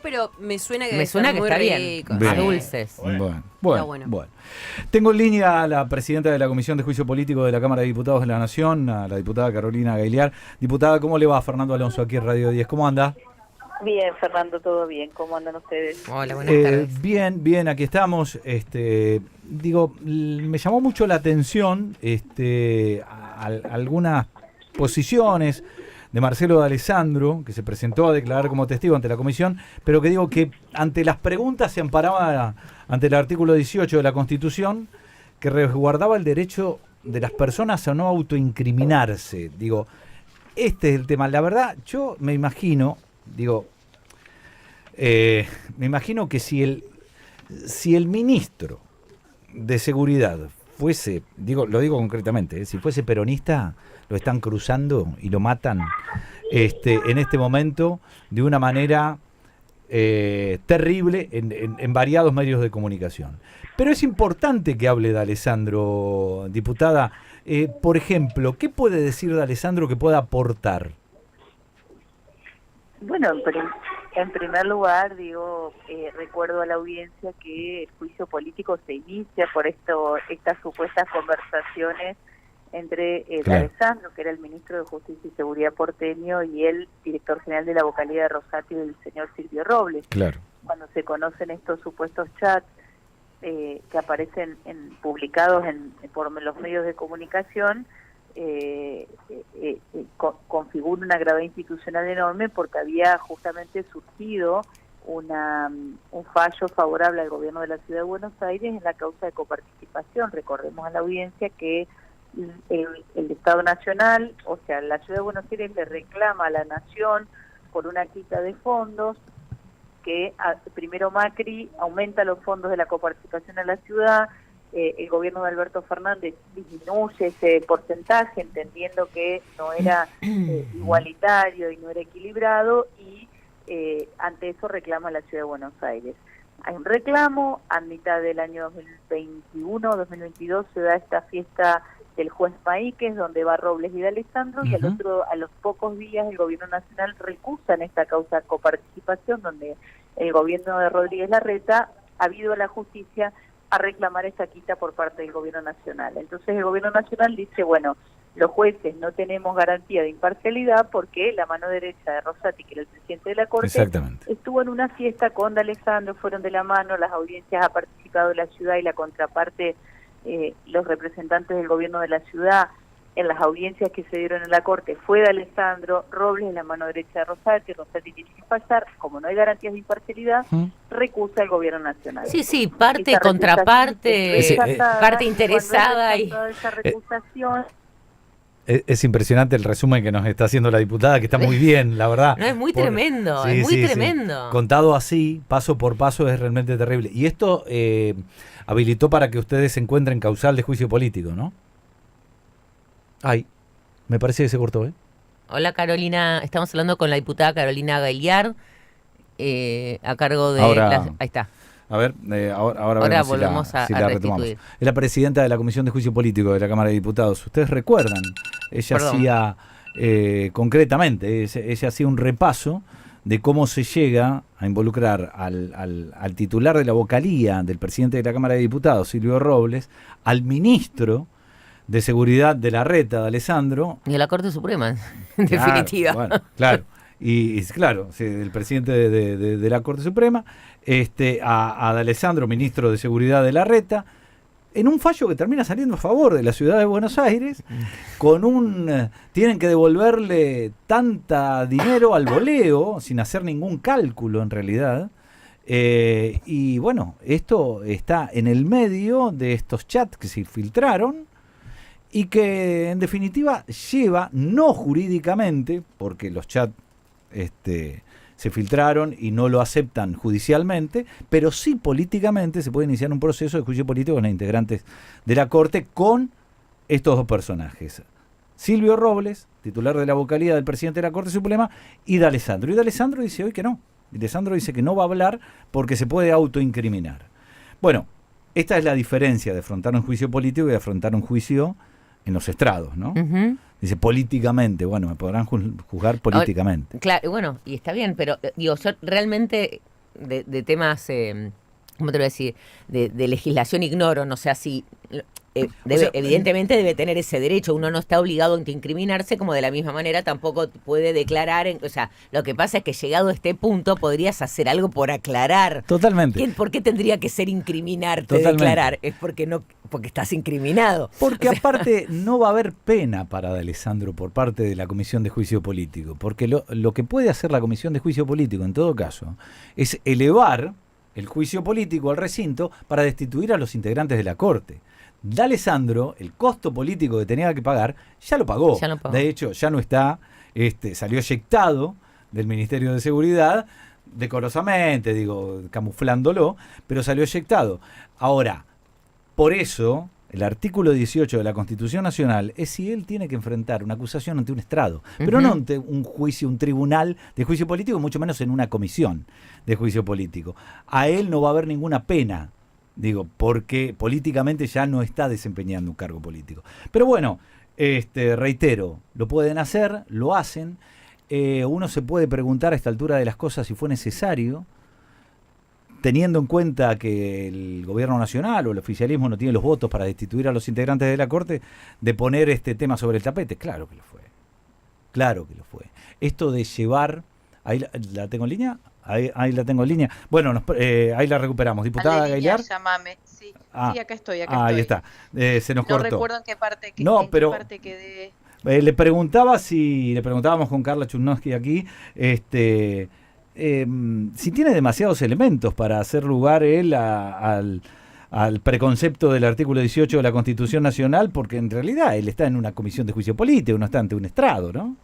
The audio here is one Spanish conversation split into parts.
Pero me suena que Me suena que muy está bien. rico. A dulces. Bueno. Tengo en línea a la presidenta de la Comisión de Juicio Político de la Cámara de Diputados de la Nación, a la diputada Carolina Gailiar. Diputada, ¿cómo le va? Fernando Alonso aquí en Radio 10. ¿Cómo anda? Bien, Fernando, todo bien. ¿Cómo andan ustedes? Hola, buenas tardes. Bien, aquí estamos. Me llamó mucho la atención algunas posiciones de Marcelo D'Alessandro, que se presentó a declarar como testigo ante la comisión, pero que ante las preguntas se amparaba ante el artículo 18 de la Constitución, que resguardaba el derecho de las personas a no autoincriminarse. Este es el tema. La verdad, yo me imagino, que si el ministro de Seguridad fuese, lo digo concretamente, si fuese peronista, lo están cruzando y lo matan en este momento de una manera terrible en variados medios de comunicación. Pero es importante que hable D'Alessandro, diputada. Por ejemplo, ¿qué puede decir D'Alessandro que pueda aportar? Bueno, en primer lugar, recuerdo a la audiencia que el juicio político se inicia por estas supuestas conversaciones entre D'Alessandro, que era el ministro de Justicia y Seguridad porteño, y el director general de la vocalía de Rosati, el señor Silvio Robles. Claro. Cuando se conocen estos supuestos chats que aparecen publicados por los medios de comunicación, configura una gravedad institucional enorme, porque había justamente surgido un fallo favorable al gobierno de la Ciudad de Buenos Aires en la causa de coparticipación. Recordemos a la audiencia que el Estado Nacional, o sea, la Ciudad de Buenos Aires le reclama a la Nación por una quita de fondos, que primero Macri aumenta los fondos de la coparticipación a la ciudad, el gobierno de Alberto Fernández disminuye ese porcentaje, entendiendo que no era igualitario y no era equilibrado, y ante eso reclama la Ciudad de Buenos Aires. Hay un reclamo, a mitad del año 2021-2022 se da esta fiesta del juez Maíquez, donde va Robles y D'Alessandro, y a los pocos días el gobierno nacional recusa en esta causa coparticipación, donde el gobierno de Rodríguez Larreta ha habido a la justicia a reclamar esta quita por parte del gobierno nacional. Entonces el gobierno nacional dice, bueno, los jueces no tenemos garantía de imparcialidad porque la mano derecha de Rosati, que era el presidente de la Corte, estuvo en una fiesta con D'Alessandro, fueron de la mano, las audiencias ha participado la ciudad y la contraparte, los representantes del gobierno de la ciudad. En las audiencias que se dieron en la Corte fue D'Alessandro, Robles, la mano derecha de Rosati tiene que pasar, como no hay garantías de imparcialidad, recusa el gobierno nacional. Sí, parte, contraparte, parte interesada. Esa recusación, es impresionante el resumen que nos está haciendo la diputada, que está muy bien, la verdad. No, es muy tremendo, tremendo. Contado así, paso por paso, es realmente terrible. Y esto habilitó para que ustedes se encuentren causal de juicio político, ¿no? Ay, me parece que se cortó, ¿eh? Hola, Carolina. Estamos hablando con la diputada Carolina Gailiar, a cargo de... Ahí está. A ver, ahora volvemos a retomamos. Es la presidenta de la Comisión de Juicio Político de la Cámara de Diputados. Ustedes recuerdan, ella hacía, concretamente, ella hacía un repaso de cómo se llega a involucrar al titular de la vocalía del presidente de la Cámara de Diputados, Silvio Robles, al ministro de Seguridad de Larreta, D'Alessandro. Y a la Corte Suprema, en definitiva. Bueno, claro. Y claro, el presidente de la Corte Suprema, a D'Alessandro, ministro de Seguridad de Larreta, en un fallo que termina saliendo a favor de la Ciudad de Buenos Aires, tienen que devolverle tanta dinero al voleo, sin hacer ningún cálculo en realidad. Y bueno, esto está en el medio de estos chats que se filtraron, y que en definitiva lleva, no jurídicamente, porque los chats se filtraron y no lo aceptan judicialmente, pero sí políticamente se puede iniciar un proceso de juicio político con los integrantes de la Corte con estos dos personajes: Silvio Robles, titular de la vocalía del presidente de la Corte Suprema, y D'Alessandro. Y D'Alessandro dice hoy que no. D'Alessandro dice que no va a hablar porque se puede autoincriminar. Bueno, esta es la diferencia de afrontar un juicio político y de afrontar un juicio en los estrados, ¿no? Dice políticamente, bueno, me podrán juzgar políticamente. Claro, bueno, y está bien, pero digo, yo realmente de temas, ¿cómo te lo voy a decir? De legislación ignoro, no sé si... evidentemente debe tener ese derecho, uno no está obligado a incriminarse, como de la misma manera tampoco puede declarar, o sea, lo que pasa es que llegado a este punto podrías hacer algo por aclarar. Totalmente. ¿Por qué tendría que ser incriminarte, declarar? Es porque estás incriminado. Porque aparte no va a haber pena para D'Alessandro por parte de la Comisión de Juicio Político, porque lo que puede hacer la Comisión de Juicio Político en todo caso es elevar el juicio político al recinto para destituir a los integrantes de la Corte. D'Alessandro, el costo político que tenía que pagar, ya lo pagó. De hecho, ya no está, salió eyectado del Ministerio de Seguridad, decorosamente, digo, camuflándolo, pero salió eyectado. Ahora, por eso, el artículo 18 de la Constitución Nacional es si él tiene que enfrentar una acusación ante un estrado, pero no ante un juicio, un tribunal de juicio político, mucho menos en una comisión de juicio político. A él no va a haber ninguna pena, digo, porque políticamente ya no está desempeñando un cargo político. Pero bueno, reitero, lo pueden hacer, lo hacen. Uno se puede preguntar a esta altura de las cosas si fue necesario, teniendo en cuenta que el gobierno nacional o el oficialismo no tiene los votos para destituir a los integrantes de la Corte, de poner este tema sobre el tapete. Claro que lo fue. Claro que lo fue. Esto de llevar... ¿Ahí la tengo en línea? Ahí la tengo en línea. Bueno, ahí la recuperamos. Diputada Gaillard. Llámame. Sí, sí, acá estoy. Ahí está. Se nos cortó. No recuerdo en qué parte quedé. No, pero le preguntábamos con Carla Chudnovsky aquí, si tiene demasiados elementos para hacer lugar él al preconcepto del artículo 18 de la Constitución Nacional, porque en realidad él está en una comisión de juicio político, no está ante un estrado, ¿no?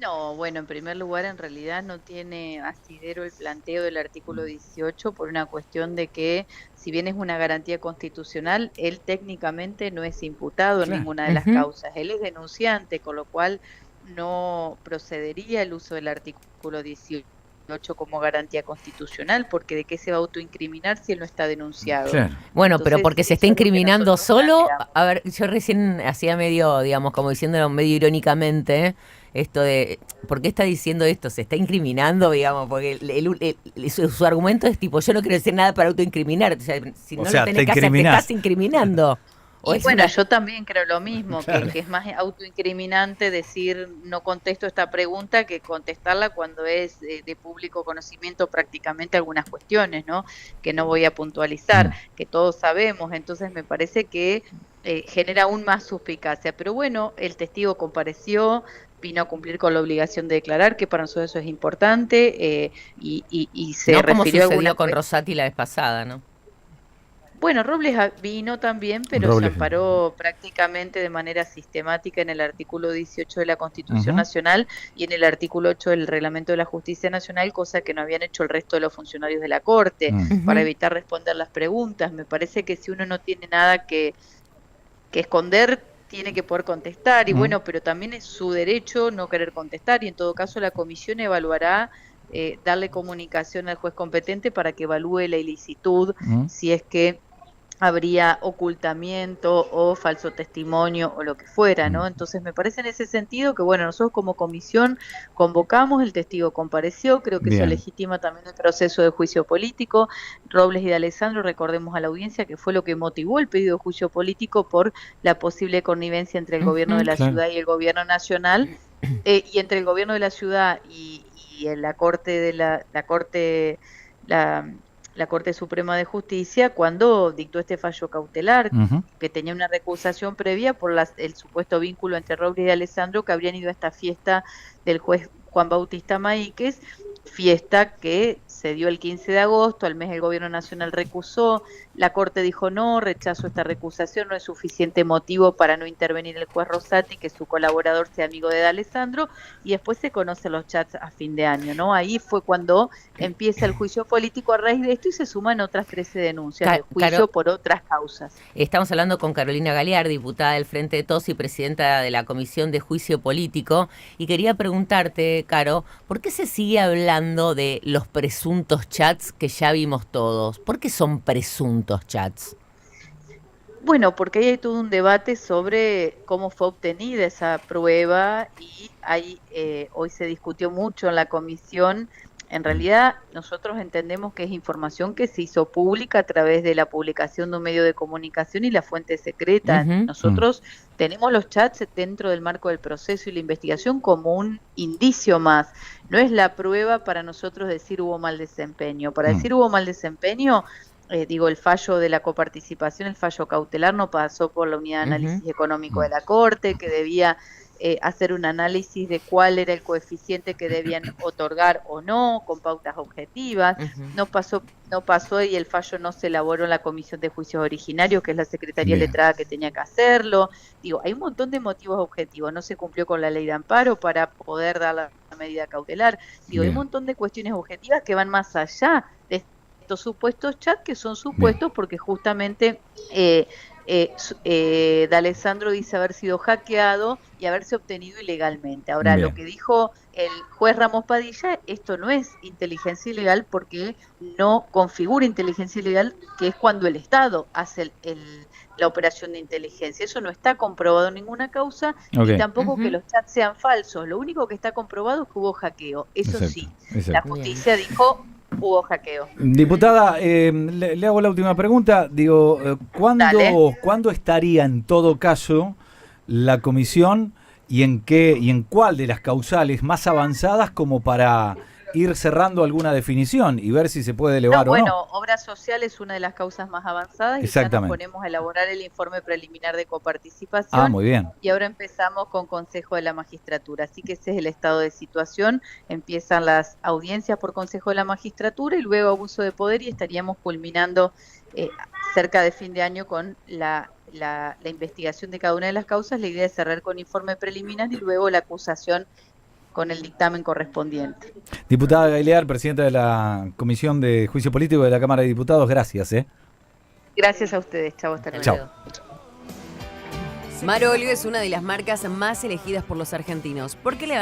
No, bueno, en primer lugar, en realidad no tiene asidero el planteo del artículo 18 por una cuestión de que, si bien es una garantía constitucional, él técnicamente no es imputado en ninguna de las causas. Él es denunciante, con lo cual no procedería el uso del artículo 18 como garantía constitucional, porque ¿de qué se va a autoincriminar si él no está denunciado? Claro. Bueno, entonces, pero porque se está incriminando solo, a ver, yo recién hacía medio, digamos, como diciéndolo medio irónicamente, esto de, ¿por qué está diciendo esto? Se está incriminando, digamos, porque su argumento es tipo, yo no quiero decir nada para autoincriminar, o sea, si no lo tenés que hacer, te estás incriminando. Y bueno, yo también creo lo mismo, claro, que es más autoincriminante decir no contesto esta pregunta que contestarla cuando es de público conocimiento prácticamente algunas cuestiones, ¿no? Que no voy a puntualizar, que todos sabemos. Entonces me parece que genera aún más suspicacia. Pero bueno, el testigo compareció, vino a cumplir con la obligación de declarar, que para nosotros eso es importante, y se no refirió como sucedió con Rosati la vez pasada, ¿no? Bueno, Robles vino también, pero se amparó prácticamente de manera sistemática en el artículo 18 de la Constitución Nacional y en el artículo 8 del Reglamento de la Justicia Nacional, cosa que no habían hecho el resto de los funcionarios de la Corte, para evitar responder las preguntas. Me parece que si uno no tiene nada que esconder, tiene que poder contestar, y bueno, pero también es su derecho no querer contestar, y en todo caso la comisión evaluará darle comunicación al juez competente para que evalúe la ilicitud, si es que habría ocultamiento o falso testimonio o lo que fuera, ¿no? Entonces me parece en ese sentido que, bueno, nosotros como comisión convocamos, el testigo compareció, creo que eso legitima también el proceso de juicio político. Robles y D'Alessandro, recordemos a la audiencia que fue lo que motivó el pedido de juicio político por la posible connivencia entre el gobierno de la ciudad y el gobierno nacional, y entre el gobierno de la ciudad y en la Corte la Corte Suprema de Justicia, cuando dictó este fallo cautelar, que tenía una recusación previa por el supuesto vínculo entre Robles y D'Alessandro, que habrían ido a esta fiesta del juez Juan Bautista Maíquez, fiesta que se dio el 15 de agosto, al mes el gobierno nacional recusó, la Corte dijo no, rechazó esta recusación, no es suficiente motivo para no intervenir el juez Rosati, que su colaborador sea amigo de D'Alessandro, y después se conocen los chats a fin de año, ¿no? Ahí fue cuando empieza el juicio político a raíz de esto y se suman otras 13 denuncias de juicio por otras causas. Estamos hablando con Carolina Gaillard, diputada del Frente de Todos y presidenta de la Comisión de Juicio Político, y quería preguntarte, Caro, ¿por qué se sigue hablando de los presuntos chats que ya vimos todos? ¿Por qué son presuntos chats? Bueno, porque ahí hay todo un debate sobre cómo fue obtenida esa prueba y hoy se discutió mucho en la comisión. En realidad nosotros entendemos que es información que se hizo pública a través de la publicación de un medio de comunicación y la fuente secreta. Nosotros tenemos los chats dentro del marco del proceso y la investigación como un indicio más. No es la prueba para nosotros decir hubo mal desempeño. Para decir hubo mal desempeño, el fallo de la coparticipación, el fallo cautelar no pasó por la unidad de análisis económico de la Corte, que debía hacer un análisis de cuál era el coeficiente que debían otorgar o no, con pautas objetivas. No pasó y el fallo no se elaboró en la Comisión de Juicios Originarios, que es la Secretaría Letrada que tenía que hacerlo. Hay un montón de motivos objetivos. No se cumplió con la ley de amparo para poder dar la medida cautelar. Hay un montón de cuestiones objetivas que van más allá de estos supuestos chats, que son supuestos porque justamente D'Alessandro dice haber sido hackeado y haberse obtenido ilegalmente. Ahora, lo que dijo el juez Ramos Padilla, esto no es inteligencia ilegal porque no configura inteligencia ilegal, que es cuando el Estado hace la operación de inteligencia. Eso no está comprobado en ninguna causa, y tampoco que los chats sean falsos. Lo único que está comprobado es que hubo hackeo. Eso sí, la justicia dijo hubo hackeo. Diputada, le hago la última pregunta. Digo, ¿cuándo estaría en todo caso la comisión y en cuál de las causales más avanzadas como para ir cerrando alguna definición y ver si se puede elevar o no? Bueno, obra social es una de las causas más avanzadas y ya nos ponemos a elaborar el informe preliminar de coparticipación. Muy bien. Y ahora empezamos con Consejo de la Magistratura, así que ese es el estado de situación. Empiezan las audiencias por Consejo de la Magistratura y luego abuso de poder, y estaríamos culminando cerca de fin de año con la investigación de cada una de las causas. La idea es cerrar con informe preliminar y luego la acusación con el dictamen correspondiente. Diputada Gailear, presidenta de la Comisión de Juicio Político de la Cámara de Diputados, gracias. Gracias a ustedes, chau, hasta luego. Chau. Marolio es una de las marcas más elegidas por los argentinos, porque le dan